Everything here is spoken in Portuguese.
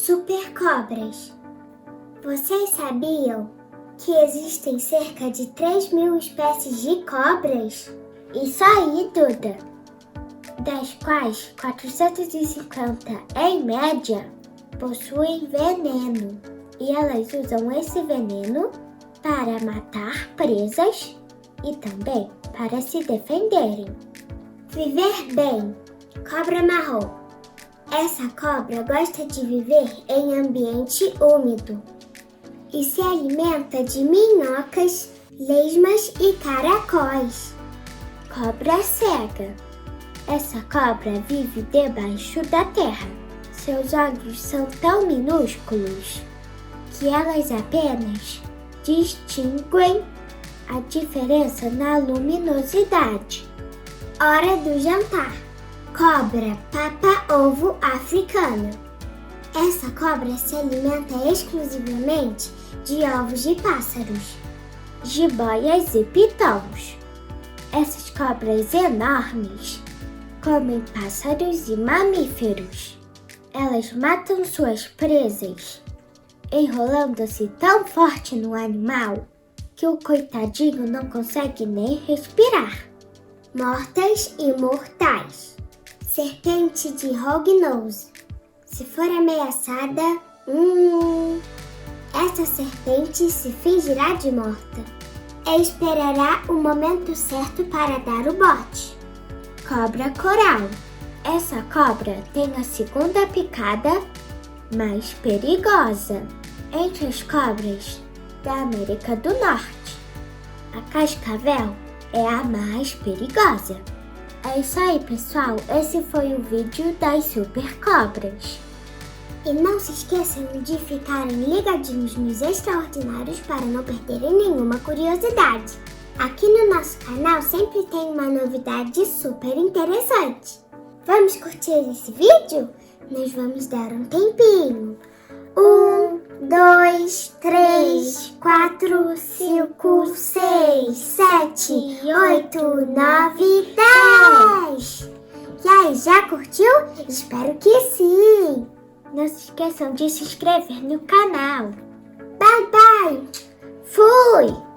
Supercobras. Vocês sabiam que existem cerca de 3.000 espécies de cobras? Isso aí, Duda! Das quais 450, em média, possuem veneno. E elas usam esse veneno para matar presas e também para se defenderem. Viver bem. Cobra marrom. Essa cobra gosta de viver em ambiente úmido e se alimenta de minhocas, lesmas e caracóis. Cobra cega. Essa cobra vive debaixo da terra. Seus olhos são tão minúsculos que elas apenas distinguem a diferença na luminosidade. Hora do jantar. Cobra papa-ovo africana. Essa cobra se alimenta exclusivamente de ovos de pássaros, jiboias e pitons. Essas cobras enormes comem pássaros e mamíferos. Elas matam suas presas, enrolando-se tão forte no animal que o coitadinho não consegue nem respirar. Mortas e mortais. Serpente de Hognose. Se for ameaçada, essa serpente se fingirá de morta e esperará o momento certo para dar o bote. Cobra coral. Essa cobra tem a segunda picada mais perigosa entre as cobras da América do Norte. A cascavel é a mais perigosa. É isso aí, pessoal. Esse foi o vídeo das supercobras. E não se esqueçam de ficarem ligadinhos nos extraordinários para não perderem nenhuma curiosidade. Aqui no nosso canal sempre tem uma novidade super interessante. Vamos curtir esse vídeo? Nós vamos dar um tempinho. 1, 2, 3, 4, 5, 6, 7, 8, 9, 10! E aí, já curtiu? Espero que sim! Não se esqueçam de se inscrever no canal. Bye, bye! Fui!